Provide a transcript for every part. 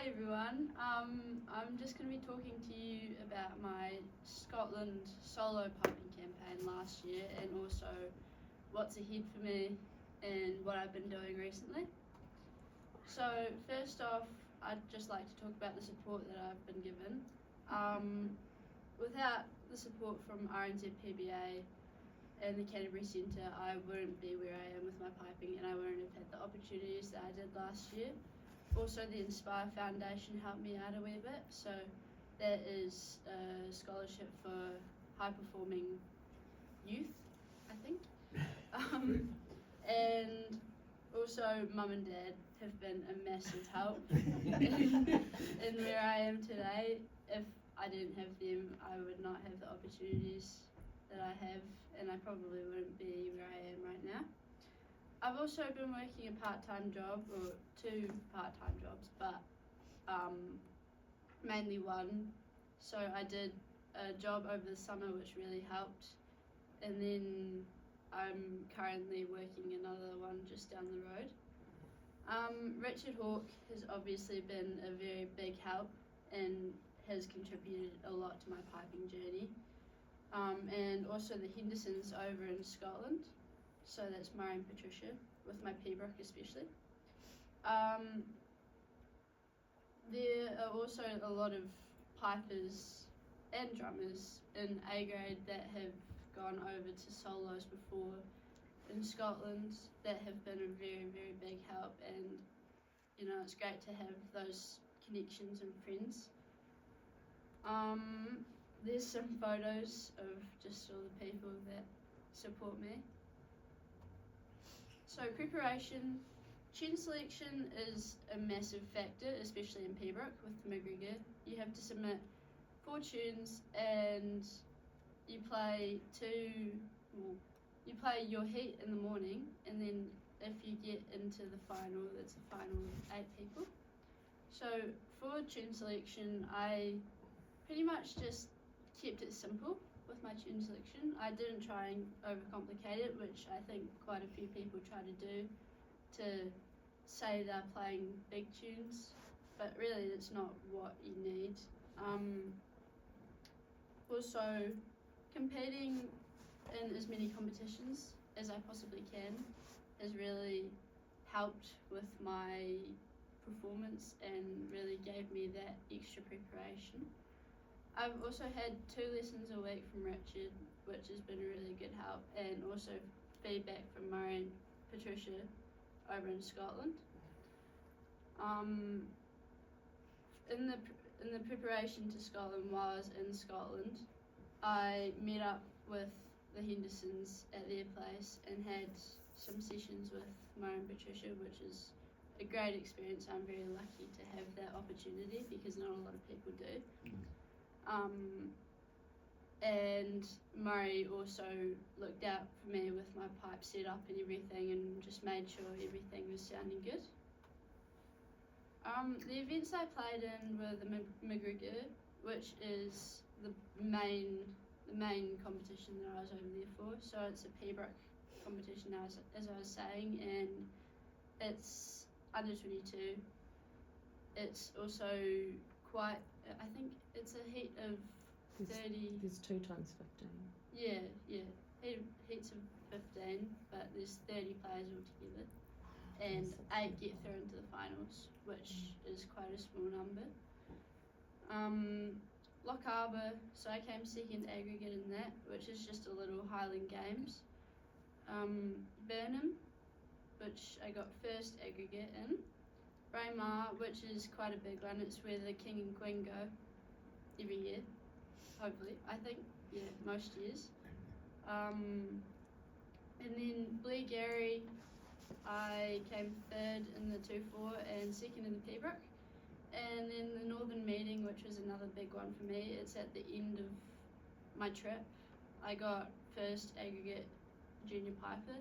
Hi everyone, I'm just going to be talking to you about my Scotland solo piping campaign last year and also what's ahead for me and what I've been doing recently. So first off, I'd just like to talk about the support that I've been given. Without the support from RNZPBA and the Canterbury Centre, I wouldn't be where I am with my piping and I wouldn't have had the opportunities that I did last year. Also, the Inspire Foundation helped me out a wee bit, so that is a scholarship for high-performing youth, I think. And also, Mum and Dad have been a massive help in where I am today. If I didn't have them, I would not have the opportunities that I have, and I probably wouldn't be where I am right now. I've also been working a part-time job, or 2 part-time jobs, but mainly one. So I did a job over the summer which really helped, and then I'm currently working another one just down the road. Richard Hawke has obviously been a very big help and has contributed a lot to my piping journey. And also the Hendersons over in Scotland. So that's Murray and Patricia, with my Pembroke especially. There are also a lot of pipers and drummers in A grade that have gone over to solos before in Scotland that have been a very, very big help, and you know, it's great to have those connections and friends. There's some photos of just all the people that support me. So preparation, tune selection is a massive factor, especially in Pembroke with McGregor. You have to submit 4 tunes and you play your heat in the morning, and then if you get into the final, it's a final of 8 people. So for tune selection, I pretty much just kept it simple with my tune selection. I didn't try and overcomplicate it, which I think quite a few people try to do, to say they're playing big tunes, but really it's not what you need. Also, competing in as many competitions as I possibly can has really helped with my performance and really gave me that extra preparation. I've also had 2 lessons a week from Richard, which has been a really good help, and also feedback from Murray and Patricia over in Scotland. In the preparation to Scotland, while I was in Scotland, I met up with the Hendersons at their place and had some sessions with Murray and Patricia, which is a great experience. I'm very lucky to have that opportunity because not a lot of people do. And Murray also looked out for me with my pipe setup and everything and just made sure everything was sounding good. The events I played in were the McGregor, which is the main competition that I was over there for. So it's a Pembroke competition, as I was saying, and it's under 22. It's also quite, I think it's a heat of 30. There's 2 times 15. Yeah. Heats of 15, but there's 30 players altogether, and 8 get through into the finals, which is quite a small number. Loch Harbour, so I came second aggregate in that, which is just a little Highland Games. Burnham, which I got first aggregate in. Braemar, which is quite a big one. It's where the king and queen go every year, hopefully. I think, yeah, most years. And then Blairgowrie, I came 3rd in the 2-4 and 2nd in the Pembroke. And then the Northern Meeting, which was another big one for me, it's at the end of my trip. I got first aggregate junior piper.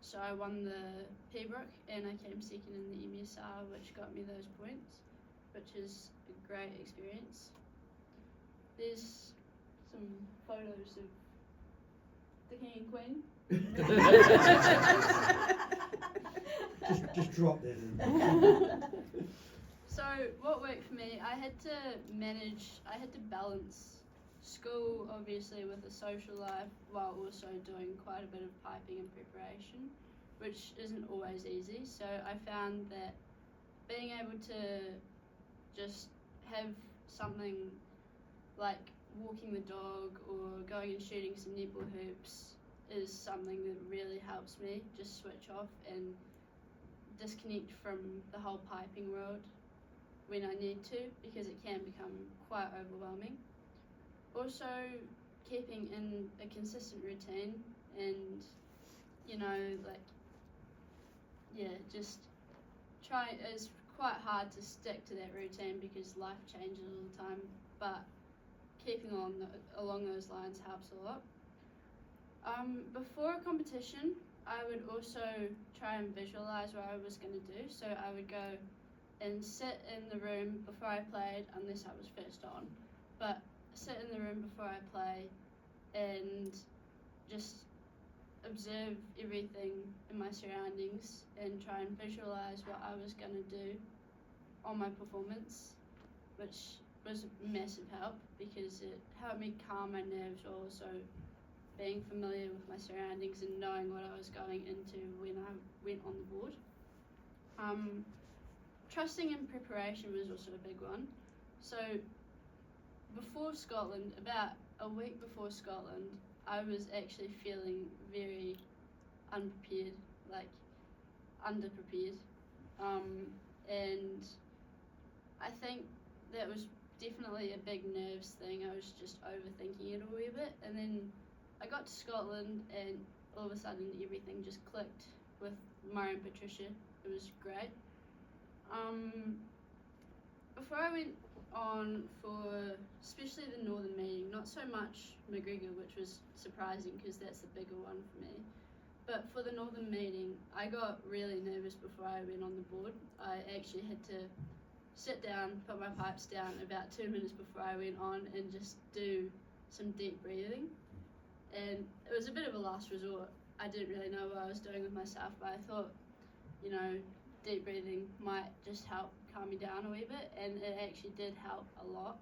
So I won the Pembroke and I came 2nd in the MSR, which got me those points, which is a great experience. There's some photos of the king and queen. Just drop that in. So what worked for me, I had to balance school obviously with a social life while also doing quite a bit of piping and preparation, which isn't always easy. So I found that being able to just have something like walking the dog or going and shooting some netball hoops is something that really helps me just switch off and disconnect from the whole piping world when I need to, because it can become quite overwhelming. Also, keeping in a consistent routine and, just it's quite hard to stick to that routine because life changes all the time, but keeping along those lines helps a lot. Before a competition, I would also try and visualize what I was going to do. So I would go and sit in the room before I played, unless I was first on, but sit in the room before I play and just observe everything in my surroundings and try and visualize what I was going to do on my performance, which was a massive help because it helped me calm my nerves while also being familiar with my surroundings and knowing what I was going into when I went on the board. Trusting in preparation was also a big one. So before Scotland, about a week before Scotland, I was actually feeling very unprepared, like underprepared. And I think that was definitely a big nerves thing. I was just overthinking it a wee bit. And then I got to Scotland and all of a sudden everything just clicked with Murray and Patricia. It was great. Before I went on for especially the Northern meeting, not so much McGregor, which was surprising because that's the bigger one for me, but for the Northern meeting, I got really nervous before I went on the board. I actually had to sit down, put my pipes down about 2 minutes before I went on and just do some deep breathing. And it was a bit of a last resort. I didn't really know what I was doing with myself, but I thought, deep breathing might just help calm me down a wee bit, and it actually did help a lot.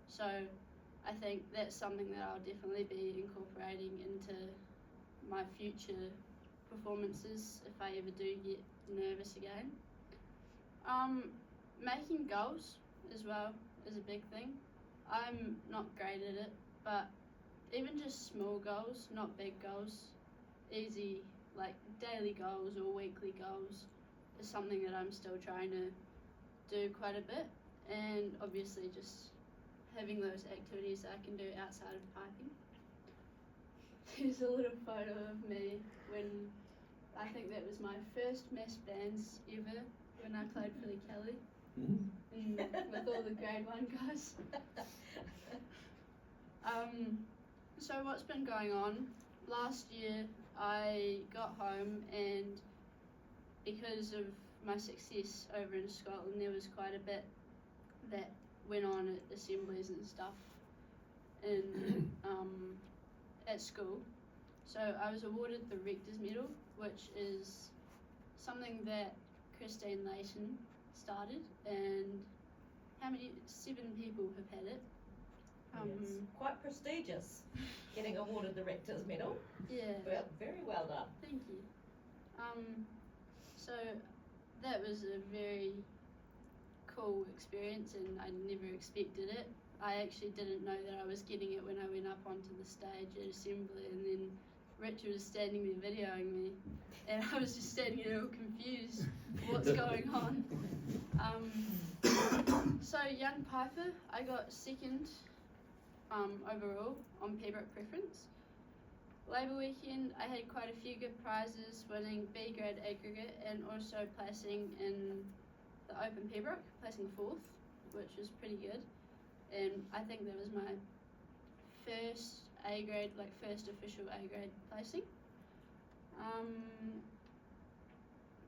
So I think that's something that I'll definitely be incorporating into my future performances if I ever do get nervous again. Making goals as well is a big thing. I'm not great at it, but even just small goals, not big goals, easy like daily goals or weekly goals is something that I'm still trying to do quite a bit, and obviously just having those activities that I can do outside of piping. There's a little photo of me when I think that was my first mass bands ever when I played for the Kelly with all the grade 1 guys. So what's been going on? Last year I got home, and because of my success over in Scotland, there was quite a bit that went on at assemblies and stuff in at school. So I was awarded the Rector's Medal, which is something that Christine Layton started, and 7 people have had it. Yes. Quite prestigious, getting awarded the Rector's Medal. Yeah. Well, very well done. Thank you. So that was a very cool experience, and I never expected it. I actually didn't know that I was getting it when I went up onto the stage at assembly, and then Richard was standing there videoing me, and I was just standing there all confused, what's going on. So Young Piper, I got second overall on Pembroke preference. Labour weekend, I had quite a few good prizes, winning B grade aggregate and also placing in the Open Pembroke, placing 4th, which was pretty good. And I think that was my first A grade, first official A grade placing.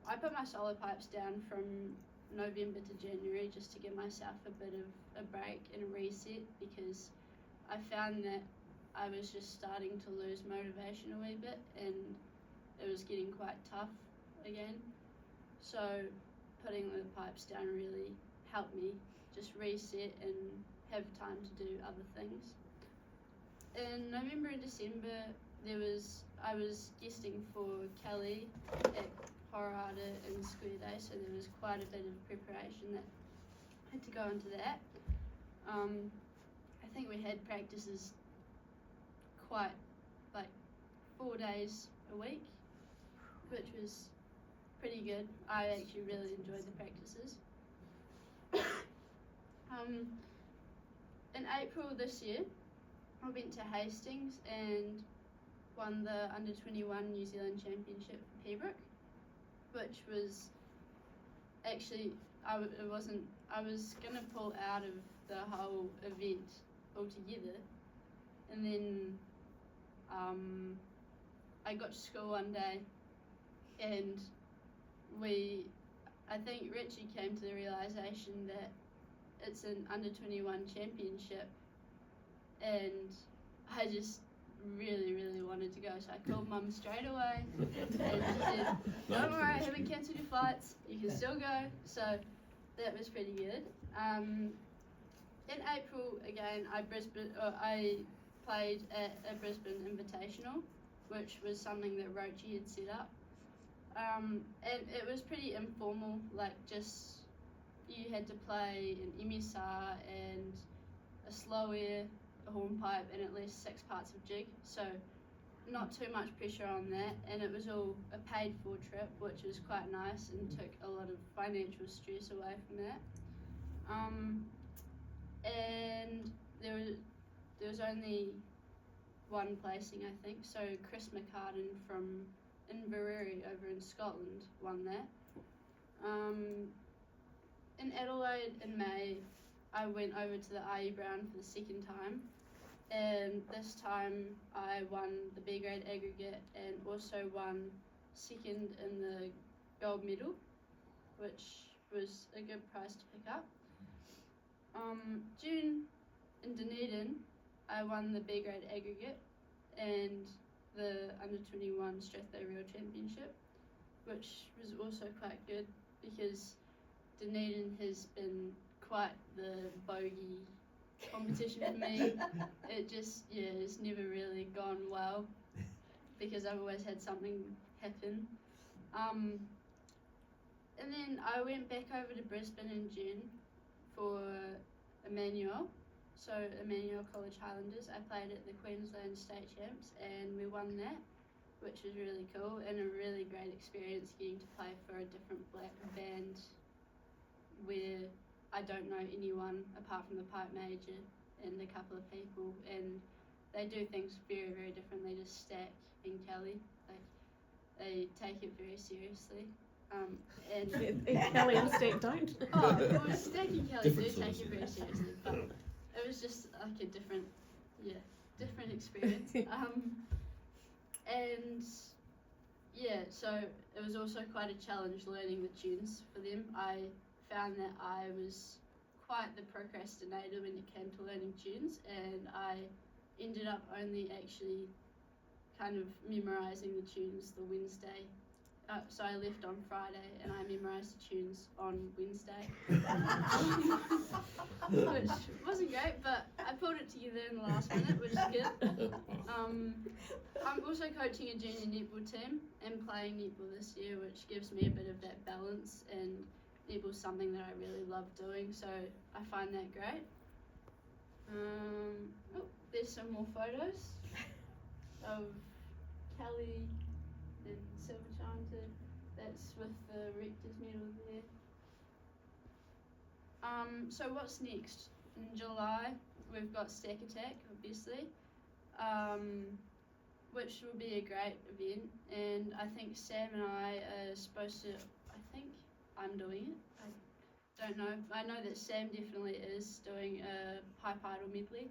I put my solo pipes down from November to January just to give myself a bit of a break and a reset, because I found that I was just starting to lose motivation a wee bit, and it was getting quite tough again. So putting the pipes down really helped me just reset and have time to do other things. In November and December, I was guesting for Kelly at Horada and Square Day, so there was quite a bit of preparation that had to go into that. I think we had practices quite like 4 days a week, which was pretty good. I actually really enjoyed the practices. In April this year, I went to Hastings and won the Under 21 New Zealand Championship for Pembroke, which was actually, I was going to pull out of the whole event altogether, and then I got to school one day and I think Richie came to the realisation that it's an Under 21 championship, and I just really, really wanted to go, so I called Mum straight away and she said, don't worry, I haven't cancelled your flights, you can still go, so that was pretty good. In April again, I played at a Brisbane Invitational, which was something that Rochi had set up, and it was pretty informal, like just you had to play an MSR and a slow air, a hornpipe, and at least 6 parts of jig, so not too much pressure on that, and it was all a paid for trip, which was quite nice and took a lot of financial stress away from that. And there was only one placing, I think, so Chris McCartan from Inverary over in Scotland won that. In Adelaide in May, I went over to the IE Brown for the second time, and this time I won the B grade aggregate and also won second in the gold medal, which was a good prize to pick up. June in Dunedin, I won the B grade aggregate and the Under 21 Strathspey Real Championship, which was also quite good because Dunedin has been quite the bogey competition for me. It just, it's never really gone well because I've always had something happen. And then I went back over to Brisbane in June for Emmanuel. So Emmanuel College Highlanders, I played at the Queensland State Champs and we won that, which was really cool and a really great experience getting to play for a different black band where I don't know anyone apart from the pipe major and a couple of people, and they do things very, very different. They just stack in Kelly, like they take it very seriously. And Kelly and State don't. Oh, well, Stack and Kelly do Different take it very seriously, but it was just like a different experience. And yeah, so it was also quite a challenge learning the tunes for them. I found that I was quite the procrastinator when it came to learning tunes, and I ended up only actually kind of memorising the tunes the Wednesday. So I left on Friday and I memorised the tunes on Wednesday, which wasn't great, but I pulled it together in the last minute, which is good. I'm also coaching a junior netball team and playing netball this year, which gives me a bit of that balance, and netball's something that I really love doing, so I find that great. There's some more photos of Kelly and Silver Chanted. That's with the Rector's Medal there. So what's next? In July, we've got Stack Attack, obviously, which will be a great event, and I think Sam and I are supposed to, I think I'm doing it. I don't know. I know that Sam definitely is doing a pipe idol medley,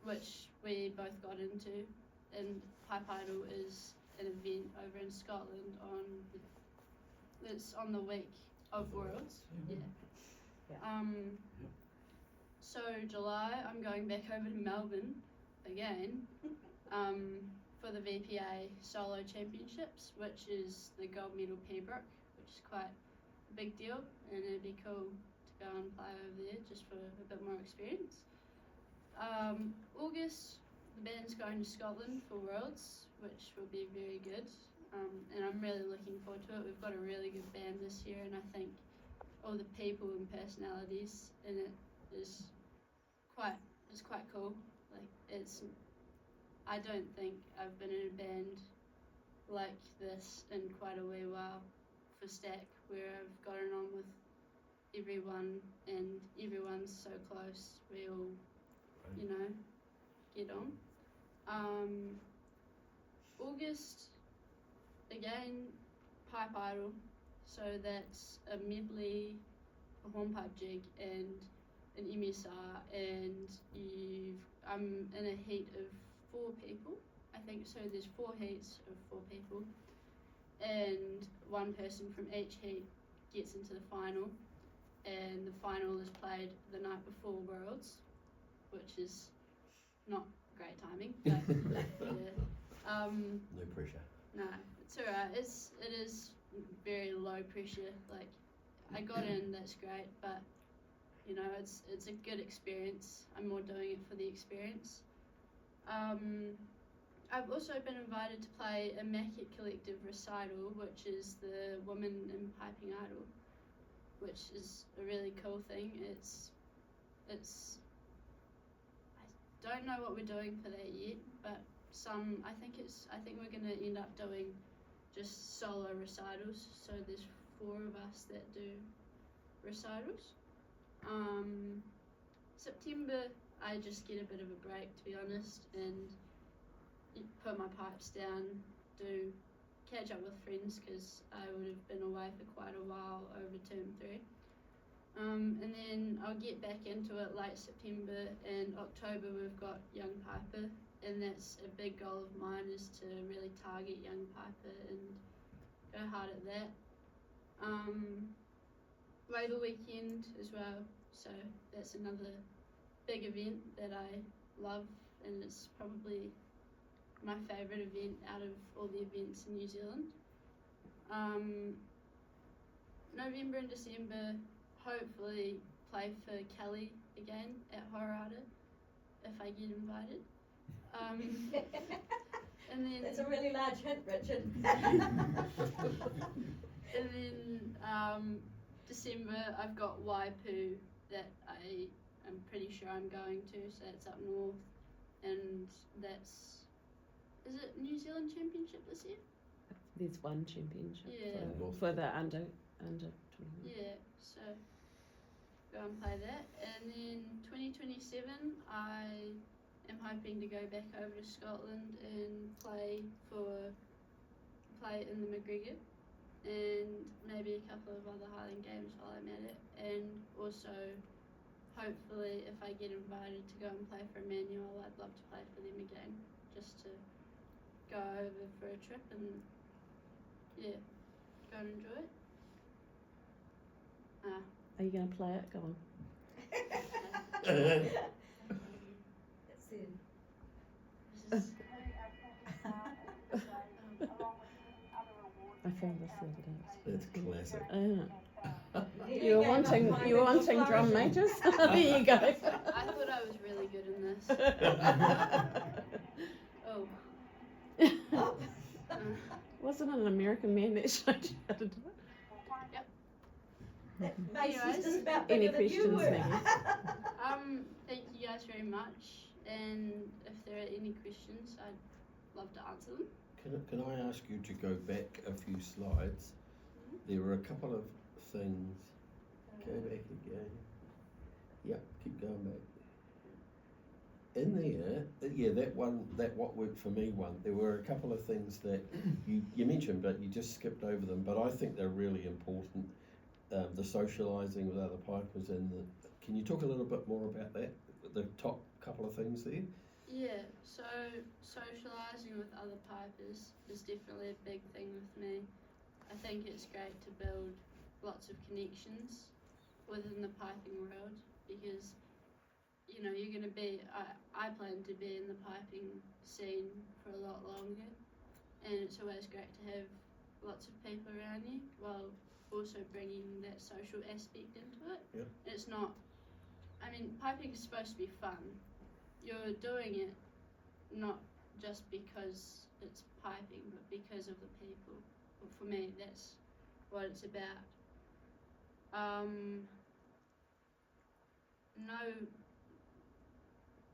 which we both got into, and Pipe Idol is an event over in Scotland it's on the week of Worlds. So July I'm going back over to Melbourne again for for the VPA Solo Championships, which is the gold medal Pembroke, which is quite a big deal, and it'd be cool to go and play over there just for a bit more experience. August, the band's going to Scotland for Worlds, which will be very good, and I'm really looking forward to it. We've got a really good band this year, and I think all the people and personalities in it is quite cool. Like, I don't think I've been in a band like this in quite a wee while for Stack, where I've gotten on with everyone and everyone's so close. We all, you know, get on. August, again, pipe idol. So that's a medley, a hornpipe jig, and an MSR, and I'm in a heat of 4 people, I think. So there's 4 heats of 4 people, and one person from each heat gets into the final, and the final is played the night before Worlds, which is not great timing, but yeah. No pressure. No, it's alright. It is very low pressure. Like, I got in, that's great, but you know, it's a good experience. I'm more doing it for the experience. I've also been invited to play a Mackett Collective recital, which is the Women in Piping Idol, which is a really cool thing. It's I don't know what we're doing for that yet, but I think we're gonna end up doing just solo recitals. So there's 4 of us that do recitals. September, I just get a bit of a break, to be honest, and put my pipes down, catch up with friends, because I would have been away for quite a while over term 3. And then I'll get back into it late September, and October we've got Young Piper, and that's a big goal of mine, is to really target Young Piper and go hard at that. Labour weekend as well, so that's another big event that I love, and it's probably my favourite event out of all the events in New Zealand. November and December, hopefully play for Kelly again at Horada if I get invited. And then That's a really large hint, Richard. And then December, I've got Waipu that I am pretty sure I'm going to, so that's up north, and is it New Zealand Championship this year? There's one championship Yeah. for the under 20. Yeah, so go and play that. And then 2027, I am hoping to go back over to Scotland and play in the McGregor, and maybe a couple of other Highland Games while I'm at it, and also hopefully if I get invited to go and play for Emmanuel, I'd love to play for them again, just to go over for a trip and yeah, go and enjoy it. Are you going to play it? Go on. That's it. This is I found this the other day. That's classic. You were wanting drum majors? There you go. I thought I was really good in this. Oh. Wasn't it an American man that showed you how to do it? That Mace was just about Any bigger than you questions, were. Maggie? Thank you guys very much, and if there are any questions, I'd love to answer them. Can I ask you to go back a few slides? There were a couple of things. Go back again. Yep, keep going back. In there, yeah, that what worked for me one. There were a couple of things that you mentioned, but you just skipped over them. But I think they're really important. The socialising with other pipers, and can you talk a little bit more about that? The top couple of things there. Yeah, so socialising with other pipers is definitely a big thing with me. I think it's great to build lots of connections within the piping world, because you know, you're going to be, I plan to be in the piping scene for a lot longer, and it's always great to have lots of people around you while also bringing that social aspect into it. Yep. It's not, I mean, piping is supposed to be fun. You're doing it not just because it's piping, but because of the people. But for me, that's what it's about.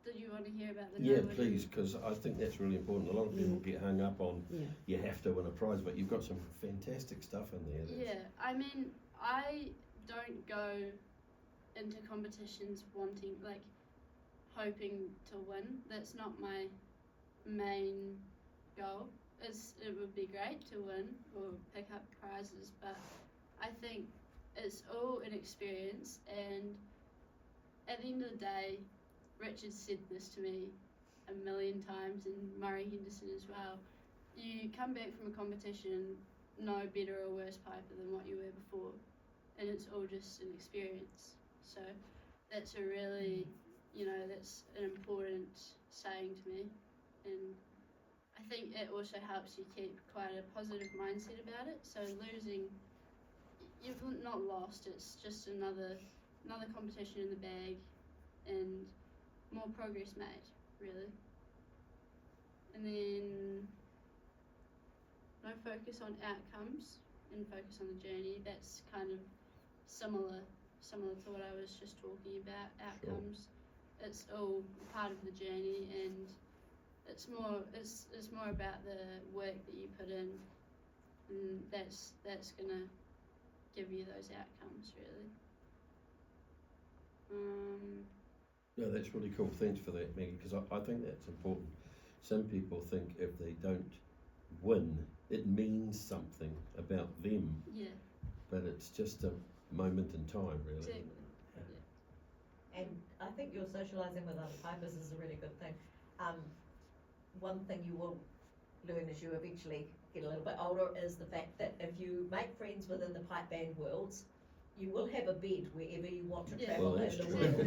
Did you want to hear about the Yeah, no winning? please, because I think that's really important. A lot of people get hung up on Yeah. you have to win a prize, but you've got some fantastic stuff in there. Yeah, I mean, I don't go into competitions wanting, like, hoping to win. That's not my main goal. It would be great to win or pick up prizes, but I think it's all an experience, and at the end of the day, Richard said this to me a million times, and Murray Henderson as well. You come back from a competition no better or worse piper than what you were before, and it's all just an experience. So that's a really, you know, that's an important saying to me, and I think it also helps you keep quite a positive mindset about it. So losing, you've not lost, it's just another competition in the bag, and more progress made, really. And then no focus on outcomes and focus on the journey. That's kind of similar to what I was just talking about. Outcomes, it's all part of the journey, and it's more about the work that you put in, and that's gonna give you those outcomes, really. No, that's really cool. Thanks for that, Maggie, because I think that's important. Some people think if they don't win, it means something about them, Yeah, but it's just a moment in time, really. exactly. And I think your socialising with other pipers is a really good thing. One thing you will learn as you eventually get a little bit older is the fact that if you make friends within the pipe band worlds, you will have a bed wherever you want to Yeah. travel Well, in that's the true. world.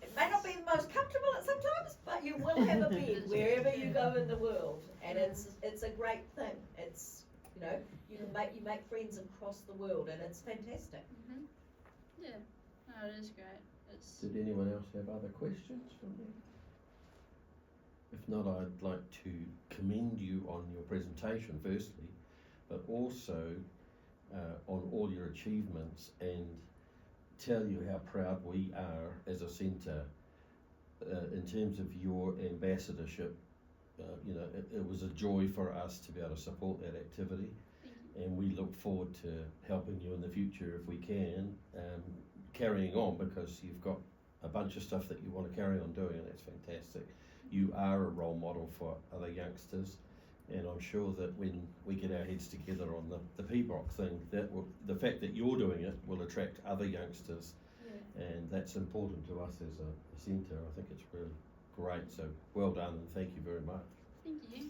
It may not be the most comfortable at sometimes, but you will have a bed wherever you go in the world, and it's a great thing. It's, you know, you make friends across the world, and it's fantastic. Yeah, no, it is great. It's Did anyone else have other questions for me? If not, I'd like to commend you on your presentation firstly, but also on all your achievements, and tell you how proud we are as a centre in terms of your ambassadorship. You know, it was a joy for us to be able to support that activity, and we look forward to helping you in the future if we can, carrying on, because you've got a bunch of stuff that you want to carry on doing, and that's fantastic. You are a role model for other youngsters, and I'm sure that when we get our heads together on the P-Brock thing, the fact that you're doing it will attract other youngsters, and that's important to us as a centre. I think it's really great, so well done, and thank you very much. Thank you.